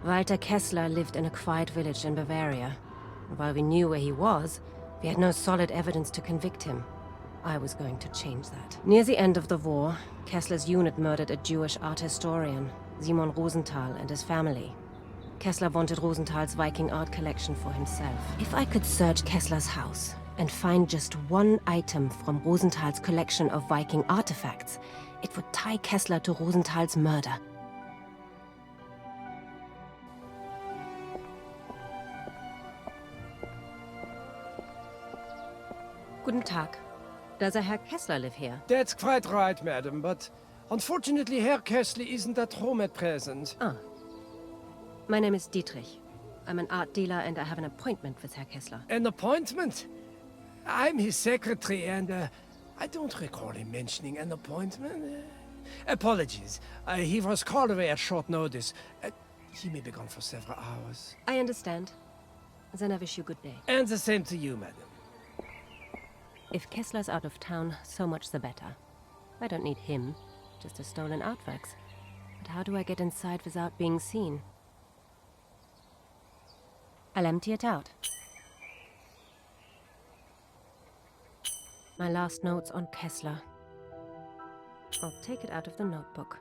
Walter Kessler lived in a quiet village in Bavaria. While we knew where he was, we had no solid evidence to convict him. I was going to change that. Near the end of the war, Kessler's unit murdered a Jewish art historian, Simon Rosenthal, and his family. Kessler wanted Rosenthal's Viking art collection for himself. If I could search Kessler's house and find just one item from Rosenthal's collection of Viking artifacts, it would tie Kessler to Rosenthal's murder. Guten Tag. Does a Herr Kessler live here? That's quite right, madam, but unfortunately Herr Kessler isn't at home at present. Ah. My name is Dietrich. I'm an art dealer and I have an appointment with Herr Kessler. An appointment? I'm his secretary and I don't recall him mentioning an appointment. Apologies. He was called away at short notice. He may be gone for several hours. I understand. Then I wish you good day. And the same to you, madam. If Kessler's out of town, so much the better. I don't need him, just a stolen artworks. But how do I get inside without being seen? I'll empty it out. My last notes on Kessler. I'll take it out of the notebook.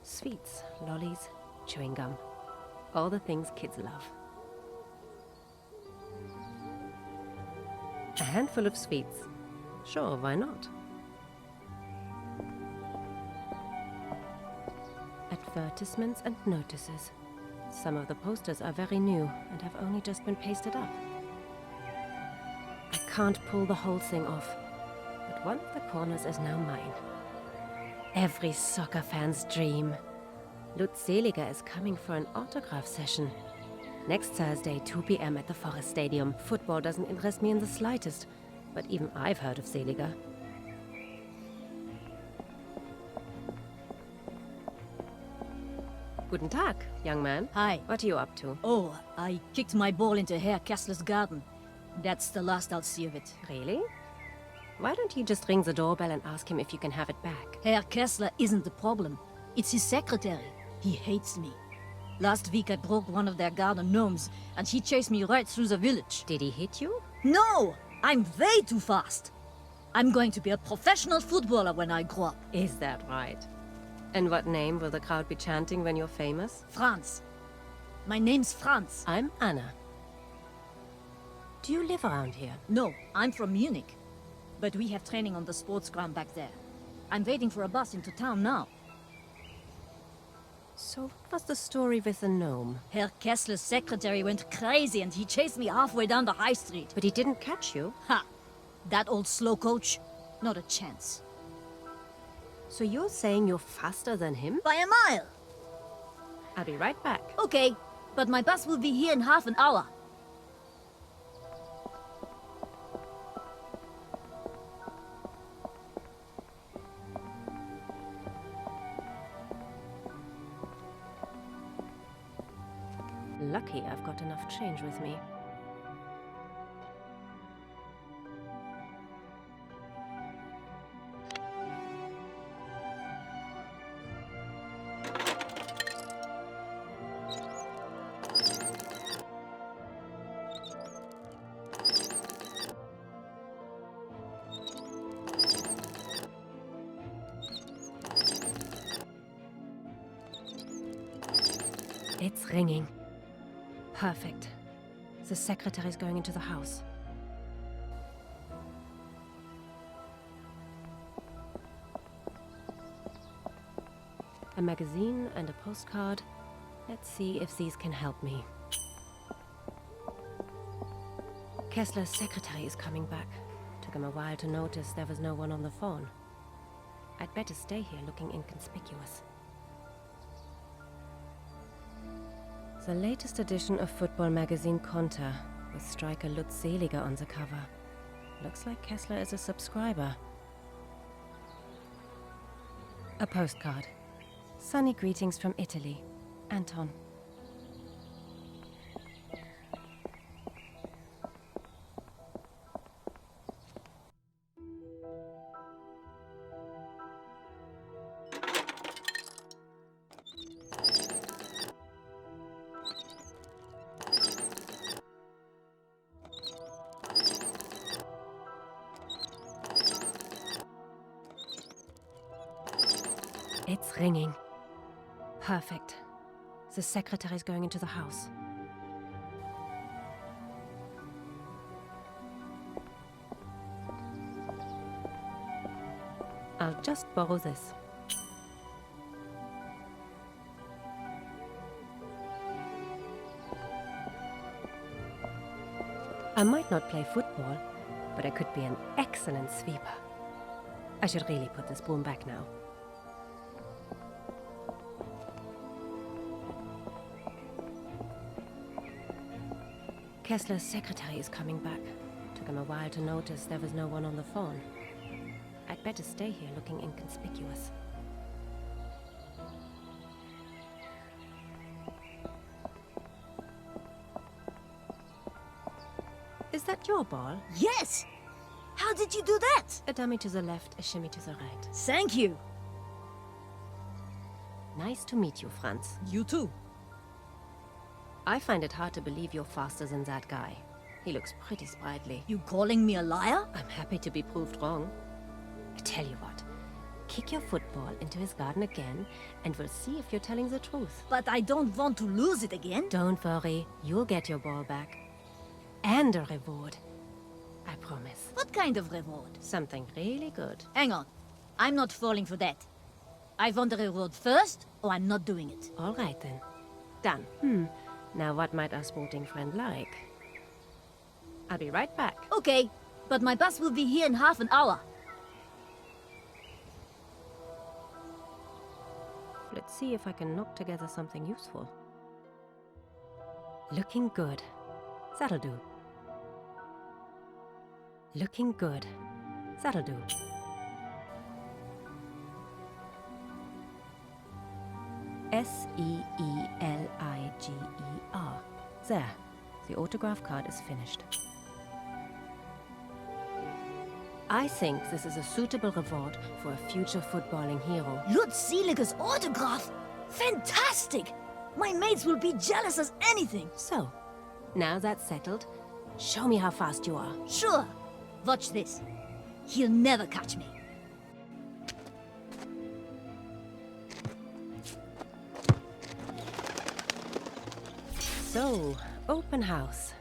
Sweets, lollies, chewing gum. All the things kids love. A handful of sweets. Sure, why not? Advertisements and notices. Some of the posters are very new and have only just been pasted up. I can't pull the whole thing off, but one of the corners is now mine. Every soccer fan's dream. Lutz Seliger is coming for an autograph session. Next Thursday, 2 p.m. at the Forest Stadium. Football doesn't interest me in the slightest, but even I've heard of Seliger. Guten Tag, young man. Hi. What are you up to? Oh, I kicked my ball into Herr Kessler's garden. That's the last I'll see of it. Really? Why don't you just ring the doorbell and ask him if you can have it back? Herr Kessler isn't the problem. It's his secretary. He hates me. Last week I broke one of their garden gnomes, and he chased me right through the village. Did he hit you? No! I'm way too fast! I'm going to be a professional footballer when I grow up. Is that right? And what name will the crowd be chanting when you're famous? Franz. My name's Franz. I'm Anna. Do you live around here? No, I'm from Munich. But we have training on the sports ground back there. I'm waiting for a bus into town now. So what was the story with the gnome? Herr Kessler's secretary went crazy and he chased me halfway down the high street. But he didn't catch you? Ha! That old slowcoach? Not a chance. So you're saying you're faster than him? By a mile! I'll be right back. Okay, but my bus will be here in half an hour. Lucky I've got enough change with me. It's ringing. Perfect. The secretary's going into the house. A magazine and a postcard. Let's see if these can help me. Kessler's secretary is coming back. Took him a while to notice there was no one on the phone. I'd better stay here looking inconspicuous. The latest edition of football magazine Konter, with striker Lutz Seliger on the cover. Looks like Kessler is a subscriber. A postcard. Sunny greetings from Italy. Anton. It's ringing. Perfect. The secretary's going into the house. I'll just borrow this. I might not play football, but I could be an excellent sweeper. I should really put this broom back now. Kessler's secretary is coming back. Took him a while to notice there was no one on the phone. I'd better stay here looking inconspicuous. Is that your ball? Yes! How did you do that? A dummy to the left, a shimmy to the right. Thank you. Nice to meet you, Franz. You too. I find it hard to believe you're faster than that guy. He looks pretty sprightly. You calling me a liar? I'm happy to be proved wrong. I tell you what, kick your football into his garden again, and we'll see if you're telling the truth. But I don't want to lose it again. Don't worry, you'll get your ball back. And a reward. I promise. What kind of reward? Something really good. Hang on. I'm not falling for that. I want the reward first, or I'm not doing it. All right then. Done. Now what might our sporting friend like? I'll be right back. Okay, but my bus will be here in half an hour. Let's see if I can knock together something useful. Looking good. That'll do. Looking good. That'll do. Seeliger. There. The autograph card is finished. I think this is a suitable reward for a future footballing hero. Lutz Seeliger's autograph! Fantastic! My mates will be jealous as anything. So, now that's settled, show me how fast you are. Sure. Watch this. He'll never catch me. So, open house.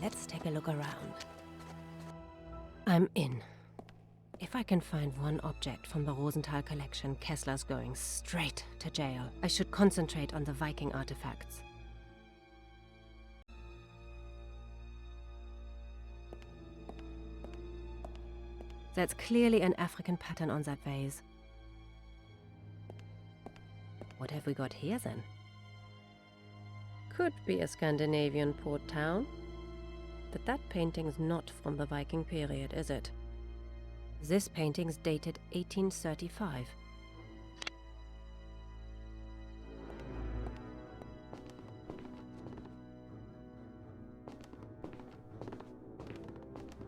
Let's take a look around. I'm in. If I can find one object from the Rosenthal collection, Kessler's going straight to jail. I should concentrate on the Viking artifacts. That's clearly an African pattern on that vase. What have we got here then? Could be a Scandinavian port town. But that painting's not from the Viking period, is it? This painting's dated 1835.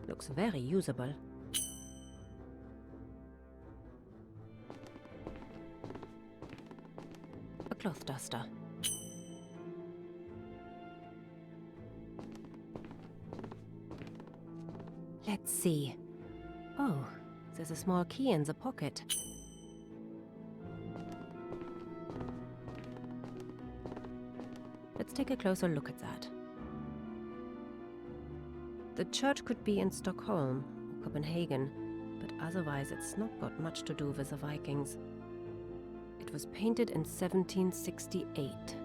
Looks very usable. A cloth duster. Let's see. Oh, there's a small key in the pocket. Let's take a closer look at that. The church could be in Stockholm or Copenhagen, but otherwise it's not got much to do with the Vikings. It was painted in 1768.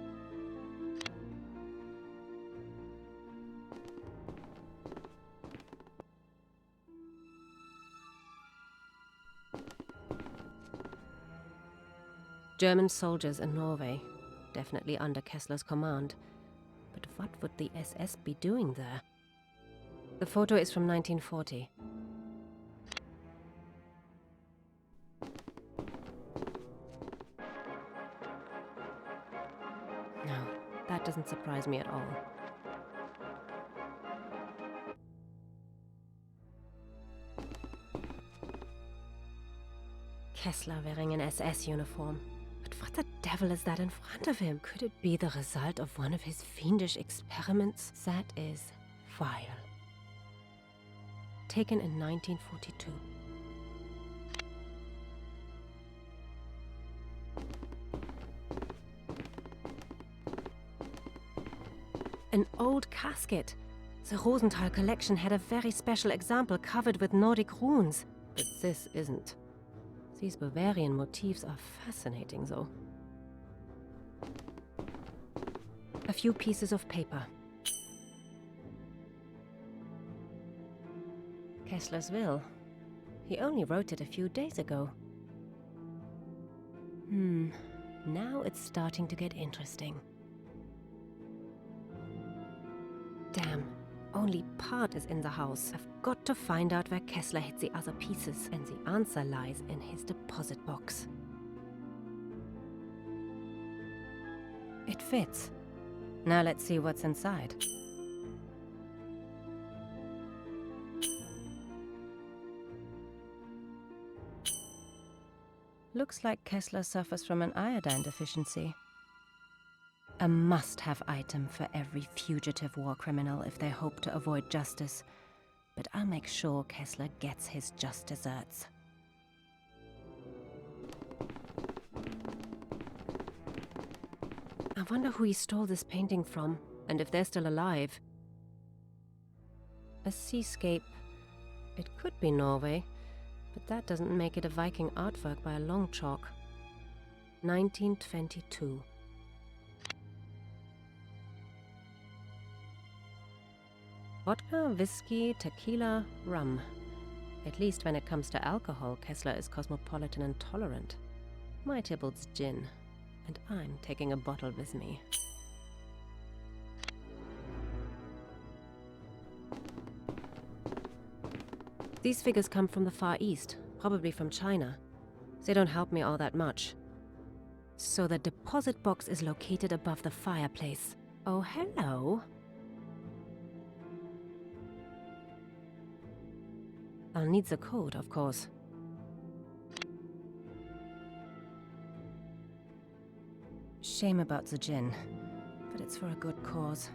German soldiers in Norway, definitely under Kessler's command. But what would the SS be doing there? The photo is from 1940. No, that doesn't surprise me at all. Kessler wearing an SS uniform. But what the devil is that in front of him? Could it be the result of one of his fiendish experiments? That is vile. Taken in 1942. An old casket. The Rosenthal collection had a very special example covered with Nordic runes. But this isn't. These Bavarian motifs are fascinating, though. A few pieces of paper. Kessler's will. He only wrote it a few days ago. Now it's starting to get interesting. Damn, only part is in the house. I've got to find out where Kessler hid the other pieces, and the answer lies in his deposit box. It fits. Now let's see what's inside. Looks like Kessler suffers from an iodine deficiency. A must-have item for every fugitive war criminal if they hope to avoid justice. But I'll make sure Kessler gets his just desserts. I wonder who he stole this painting from, and if they're still alive. A seascape. It could be Norway, but that doesn't make it a Viking artwork by a long chalk. 1922. Vodka, whiskey, tequila, rum. At least when it comes to alcohol, Kessler is cosmopolitan and tolerant. My Tybalt's gin, and I'm taking a bottle with me. These figures come from the Far East, probably from China. They don't help me all that much. So the deposit box is located above the fireplace. Oh, hello. I'll need the code, of course. Shame about the gin, but it's for a good cause.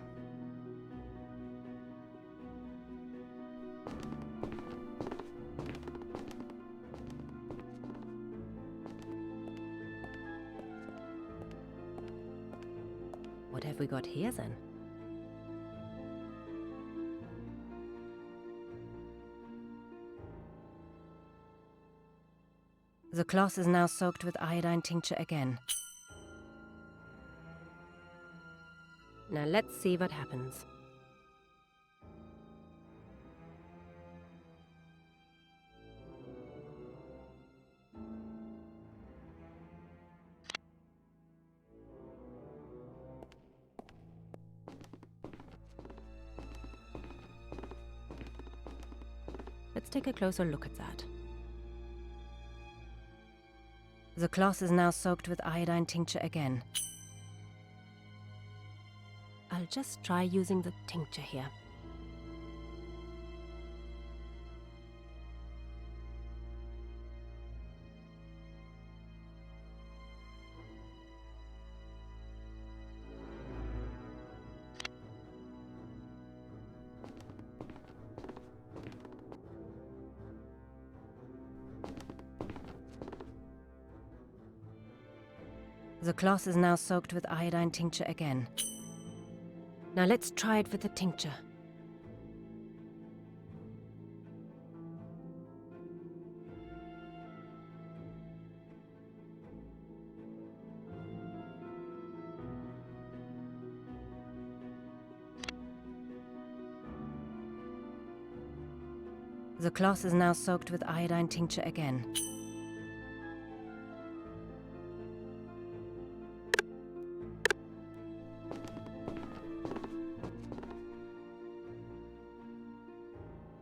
What have we got here, then? The cloth is now soaked with iodine tincture again. Now let's see what happens. Let's take a closer look at that. The cloth is now soaked with iodine tincture again. I'll just try using the tincture here. The cloth is now soaked with iodine tincture again. Now let's try it with the tincture. The cloth is now soaked with iodine tincture again.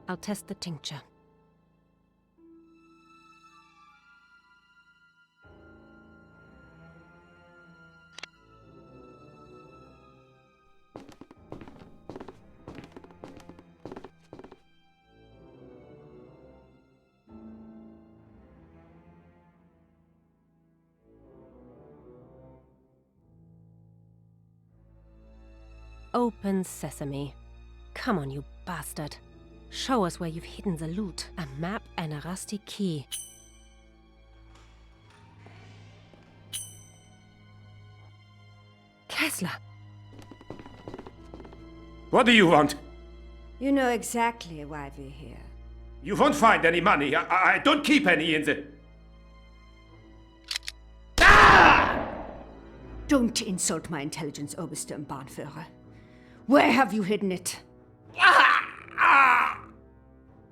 I'll test the tincture. Open sesame. Come on, you bastard. Show us where you've hidden the loot. A map and a rusty key. Kessler! What do you want? You know exactly why we're here. You won't find any money. I don't keep any in the... Don't insult my intelligence, Oberste and Bahnführer. Where have you hidden it?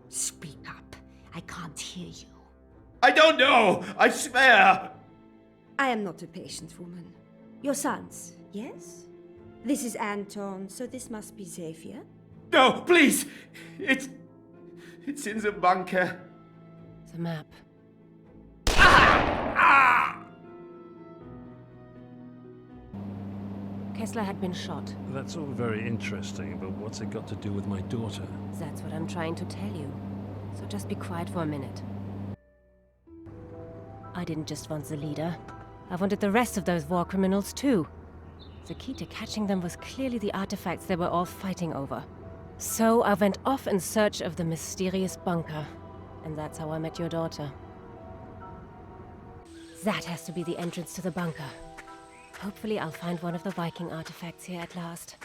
Speak up. I can't hear you. I don't know! I swear! I am not a patience woman. Your sons, yes? This is Anton, so this must be Xavier. No, please! It's in the bunker. The map. Kessler had been shot. That's all very interesting, but what's it got to do with my daughter? That's what I'm trying to tell you. So just be quiet for a minute. I didn't just want the leader. I wanted the rest of those war criminals too. The key to catching them was clearly the artifacts they were all fighting over. So I went off in search of the mysterious bunker. And that's how I met your daughter. That has to be the entrance to the bunker. Hopefully I'll find one of the Viking artifacts here at last.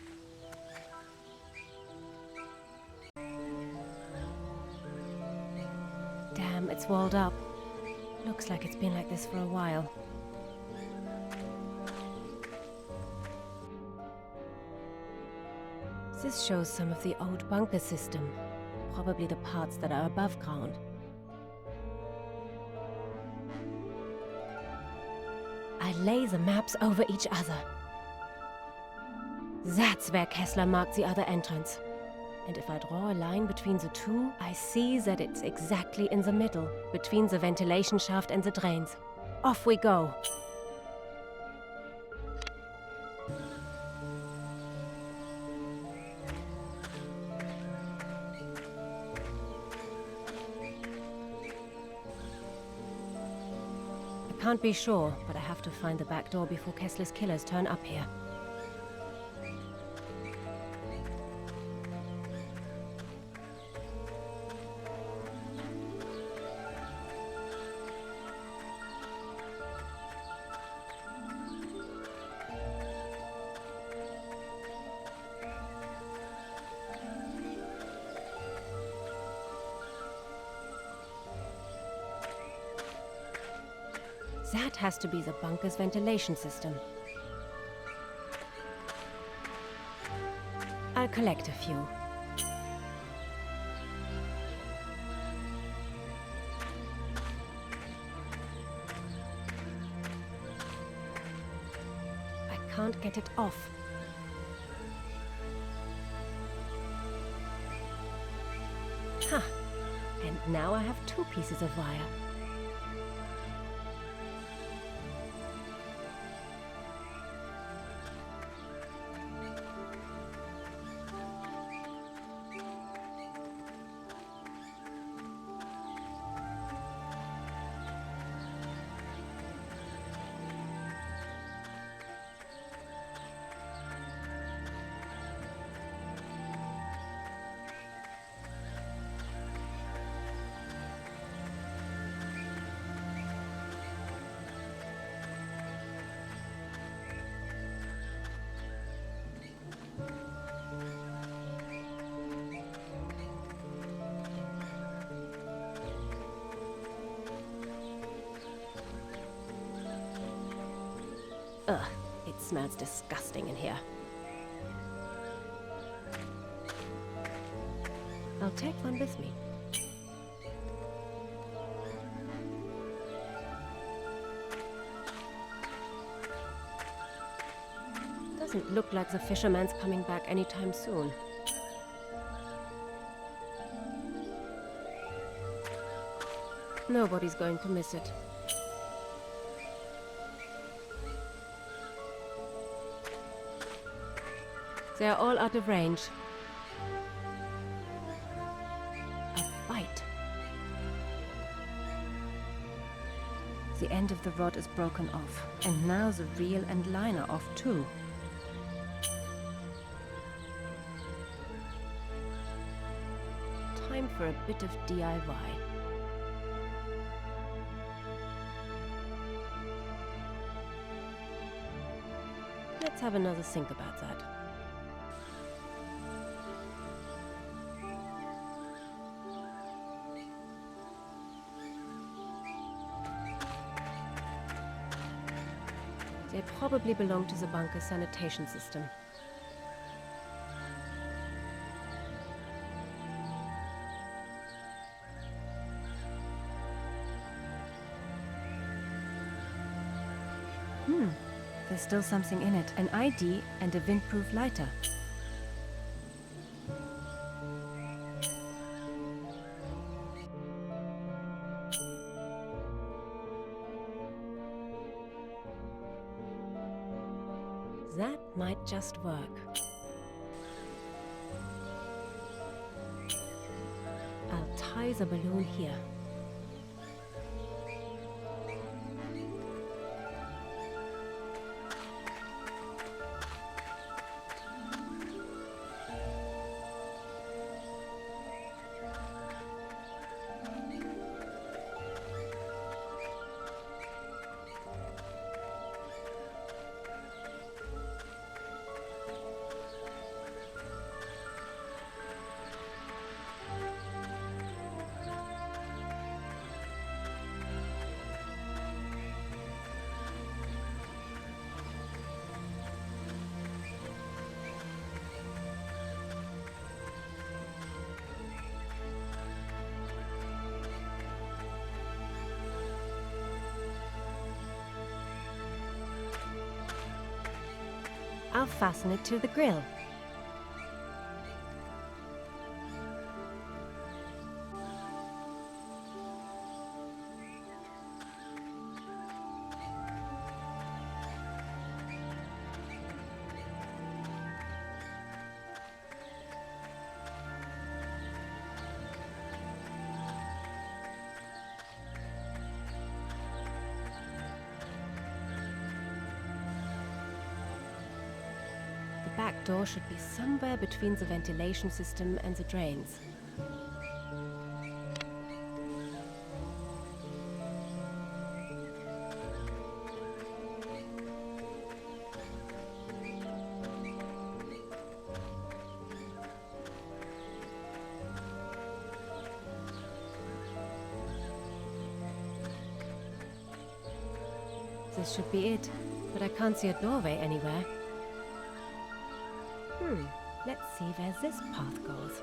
Damn, it's walled up. Looks like it's been like this for a while. This shows some of the old bunker system. Probably the parts that are above ground. I lay the maps over each other. That's where Kessler marked the other entrance. And if I draw a line between the two, I see that it's exactly in the middle, between the ventilation shaft and the drains. Off we go. I can't be sure, but I have to find the back door before Kessler's killers turn up here. That has to be the bunker's ventilation system. I'll collect a few. I can't get it off. Ha! And now I have 2 pieces of wire. Ugh, it smells disgusting in here. I'll take one with me. Doesn't look like the fisherman's coming back anytime soon. Nobody's going to miss it. They're all out of range. A bite. The end of the rod is broken off, and now the reel and line are off too. Time for a bit of DIY. Let's have another think about that. They probably belong to the bunker's sanitation system. There's still something in it. An ID and a windproof lighter. That might just work. I'll tie the balloon here. I'll fasten it to the grill. The back door should be somewhere between the ventilation system and the drains. This should be it, but I can't see a doorway anywhere. Let's see where this path goes.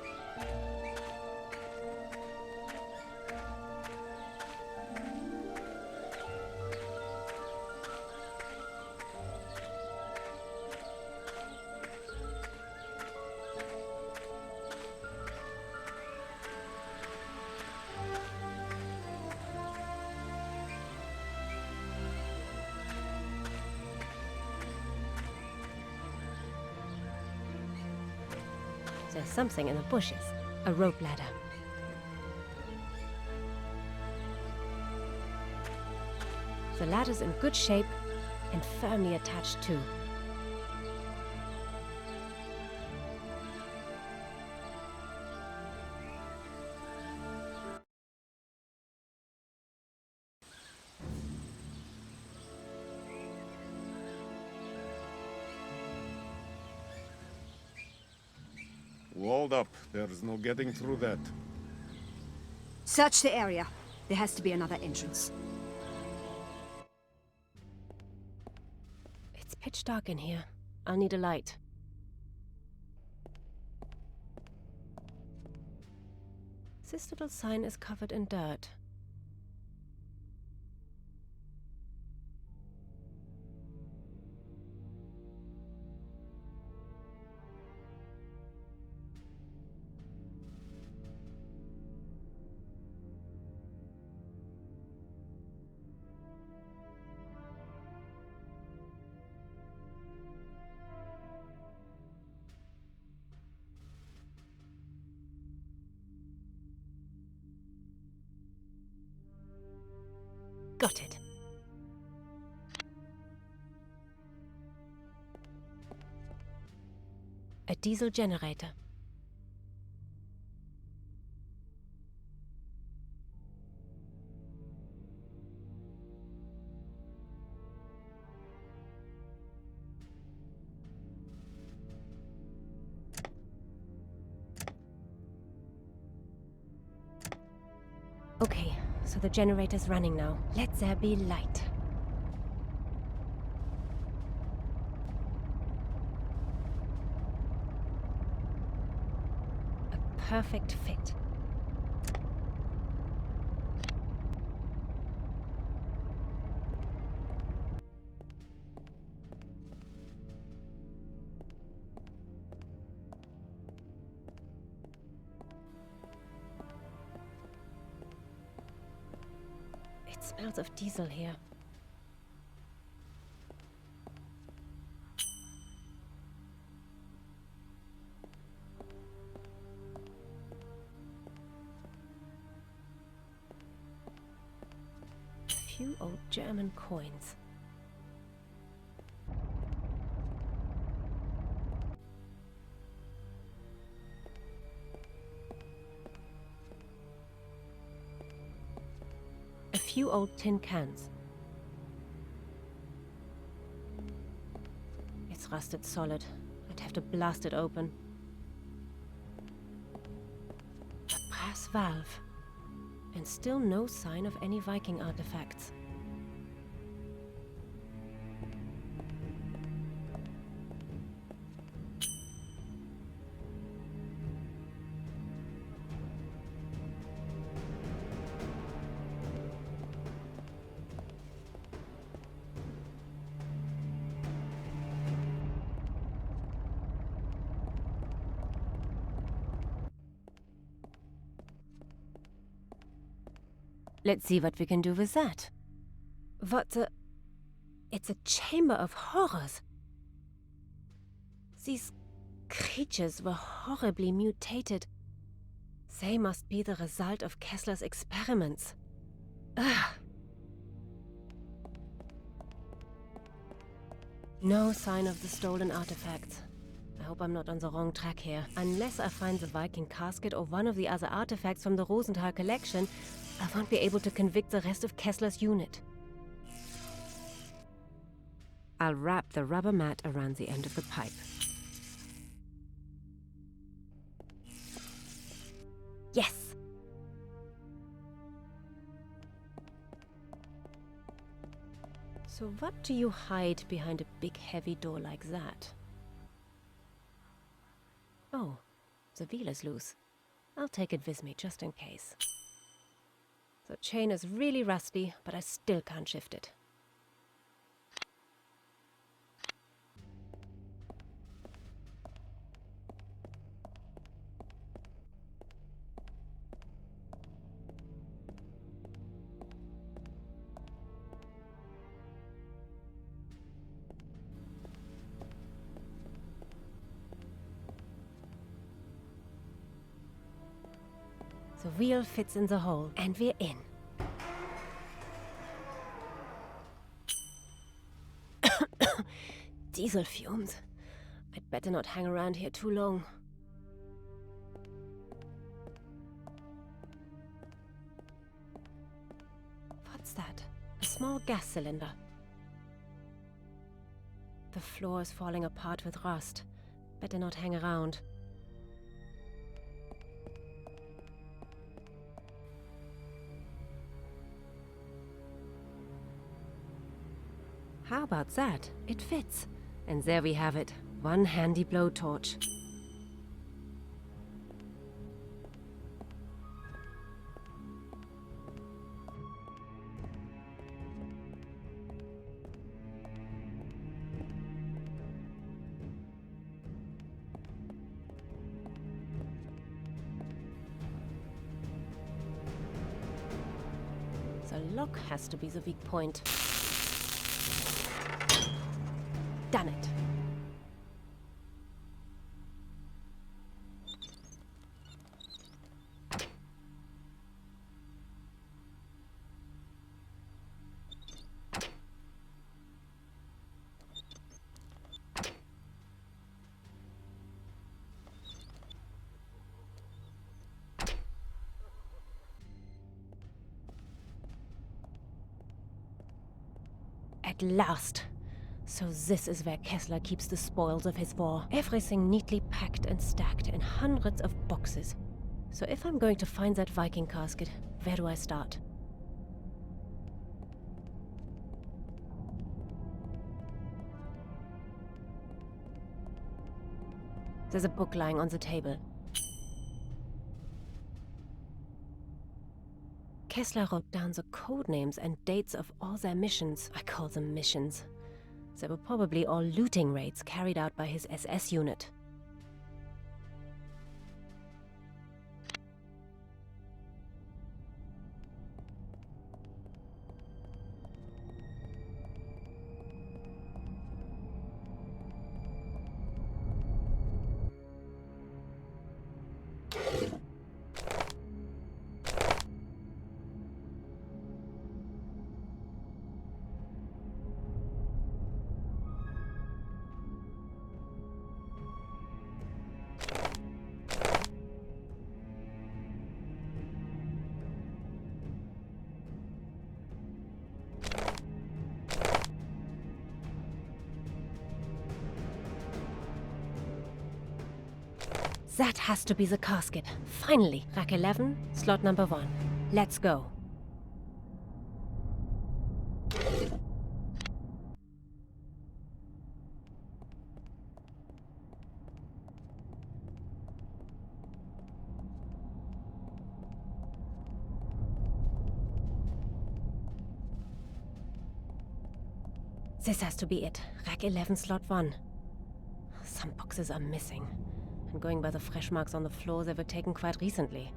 There's something in the bushes. A rope ladder. The ladder's in good shape and firmly attached too. Walled up. There's no getting through that. Search the area. There has to be another entrance. It's pitch dark in here. I'll need a light. This little sign is covered in dirt. Got it. A diesel generator. Okay, so the generator's running now. Let there be light. perfect fit. It smells of diesel here. A few old German coins. A few old tin cans. It's rusted solid. I'd have to blast it open. A brass valve. And still no sign of any Viking artifacts. Let's see what we can do with that. What the... It's a chamber of horrors. These creatures were horribly mutated. They must be the result of Kessler's experiments. Ugh. No sign of the stolen artifacts. I hope I'm not on the wrong track here. Unless I find the Viking casket or one of the other artifacts from the Rosenthal collection, I won't be able to convict the rest of Kessler's unit. I'll wrap the rubber mat around the end of the pipe. Yes! So what do you hide behind a big heavy door like that? Oh, the wheel is loose. I'll take it with me just in case. The chain is really rusty, but I still can't shift it. The wheel fits in the hole, and we're in. Diesel fumes. I'd better not hang around here too long. What's that? A small gas cylinder. The floor is falling apart with rust. Better not hang around. How about that? It fits. And there we have it. One handy blowtorch. The lock has to be the weak point. Done it. At last. So this is where Kessler keeps the spoils of his war. Everything neatly packed and stacked in hundreds of boxes. So if I'm going to find that Viking casket, where do I start? There's a book lying on the table. Kessler wrote down the code names and dates of all their missions. I call them missions. They were probably all looting raids carried out by his SS unit. That has to be the casket. Finally, rack 11, slot number 1. Let's go. This has to be it. Rack 11, slot 1. Some boxes are missing. And going by the fresh marks on the floor, they were taken quite recently.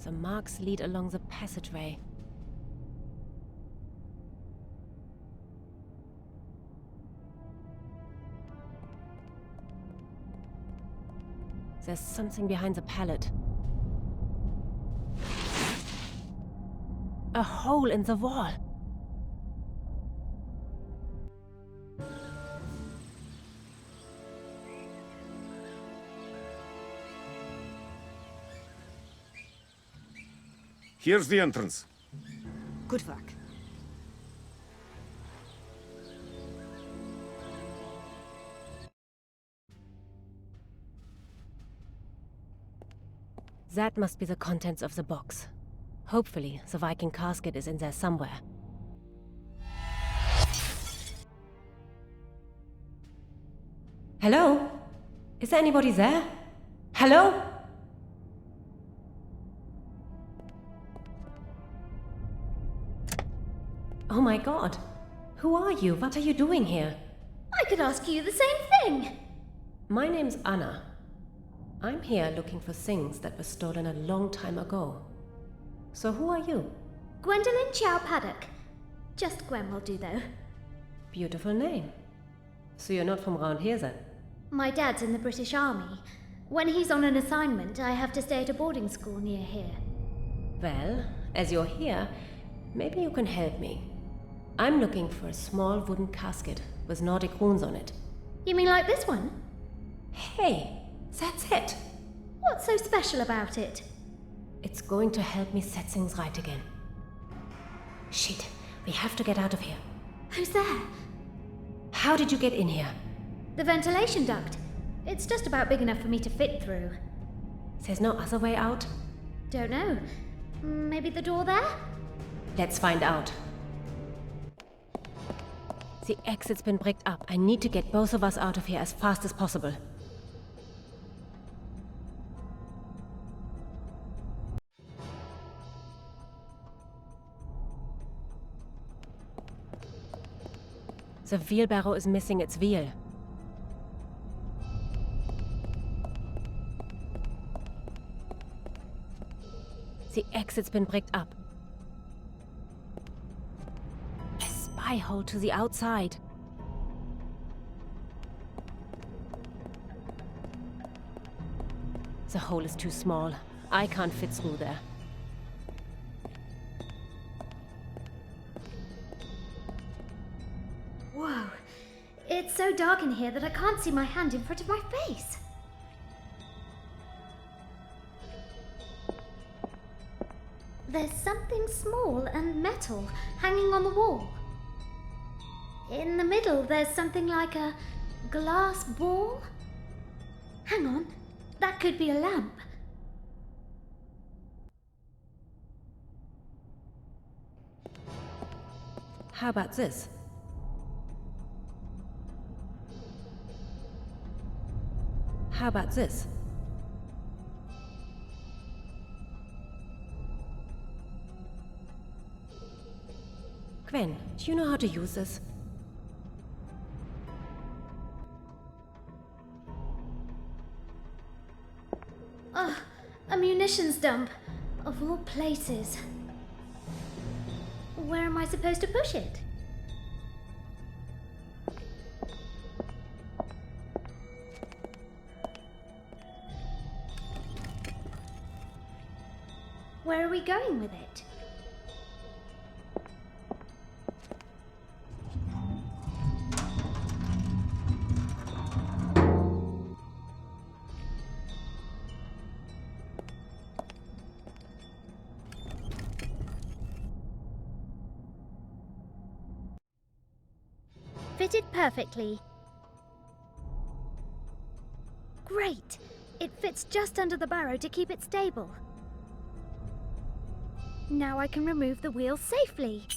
The marks lead along the passageway. There's something behind the pallet. A hole in the wall. Here's the entrance. Good work. That must be the contents of the box. Hopefully, the Viking casket is in there somewhere. Hello? Is there anybody there? Hello? Oh my god. Who are you? What are you doing here? I could ask you the same thing! My name's Anna. I'm here looking for things that were stolen a long time ago. So who are you? Gwendolyn Chow Paddock. Just Gwen will do, though. Beautiful name. So you're not from around here then? My dad's in the British Army. When he's on an assignment, I have to stay at a boarding school near here. Well, as you're here, maybe you can help me. I'm looking for a small wooden casket with Nordic runes on it. You mean like this one? Hey, that's it! What's so special about it? It's going to help me set things right again. Shit, we have to get out of here. Who's there? How did you get in here? The ventilation duct. It's just about big enough for me to fit through. There's no other way out? Don't know. Maybe the door there? Let's find out. The exit's been bricked up. I need to get both of us out of here as fast as possible. The wheelbarrow is missing its wheel. The exit's been bricked up. A spy hole to the outside. The hole is too small. I can't fit through there. Whoa. It's so dark in here that I can't see my hand in front of my face. There's something small and metal hanging on the wall. In the middle, there's something like a glass ball. Hang on, that could be a lamp. How about this? How about this? Gwen, do you know how to use this? Ugh, a munitions dump. Of all places. Where am I supposed to push it? Where are we going with it? Fitted perfectly. Great! It fits just under the barrow to keep it stable. Now I can remove the wheel safely.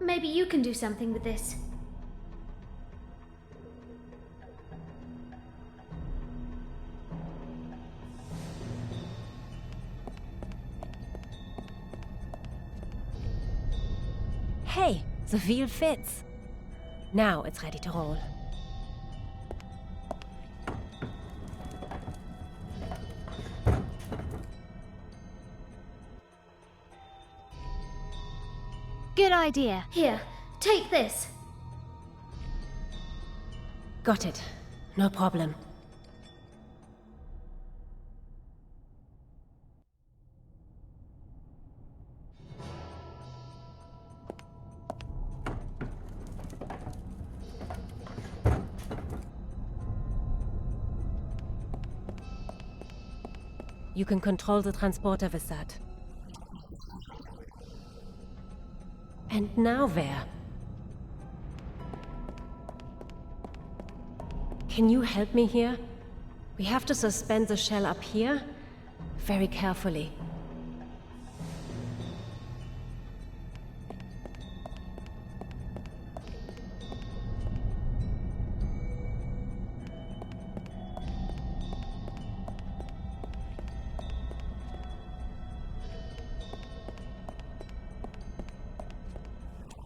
Maybe you can do something with this. Hey, the wheel fits. Now it's ready to roll. Good idea. Here, take this. Got it. No problem. You can control the transporter with that. And now where? Can you help me here? We have to suspend the shell up here, very carefully.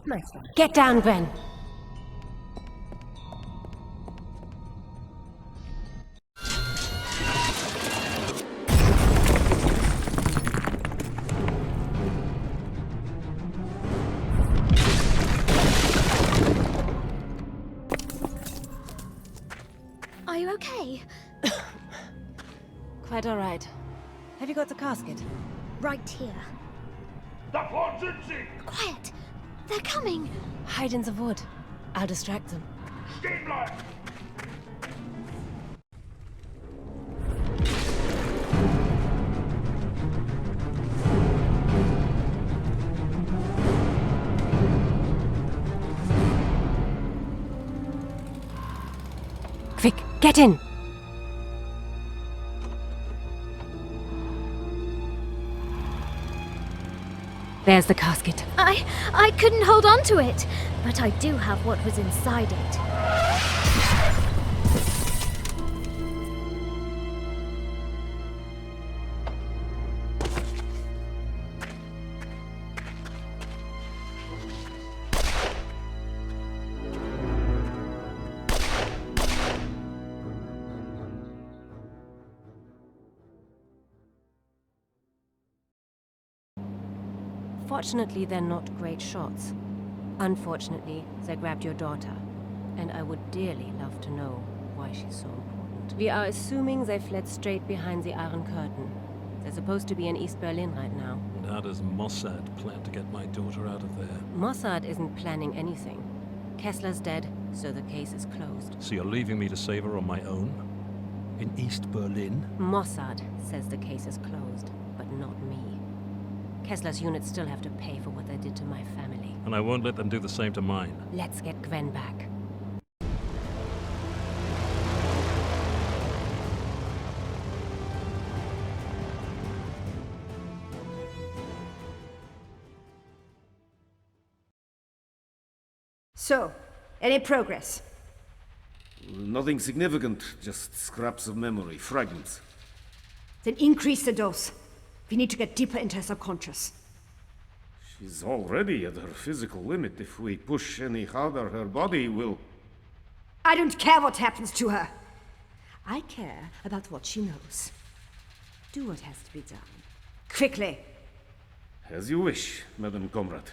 Nice one. Get down, Gwen. Are you okay? Quite all right. Have you got the casket? Right here. Quiet! They're coming! Hide in the wood. I'll distract them. Quick, get in! There's the casket. I couldn't hold on to it, but I do have what was inside it. Fortunately, they're not great shots. Unfortunately, they grabbed your daughter, and I would dearly love to know why she's so important. We are assuming they fled straight behind the Iron Curtain. They're supposed to be in East Berlin right now. And how does Mossad plan to get my daughter out of there? Mossad isn't planning anything. Kessler's dead, so the case is closed. So you're leaving me to save her on my own? In East Berlin? Mossad says the case is closed, but not me. Kessler's units still have to pay for what they did to my family. And I won't let them do the same to mine. Let's get Gwen back. So, any progress? Nothing significant, just scraps of memory, fragments. Then increase the dose. We need to get deeper into her subconscious. She's already at her physical limit. If we push any harder, her body will... I don't care what happens to her. I care about what she knows. Do what has to be done. Quickly. As you wish, Madam Comrade.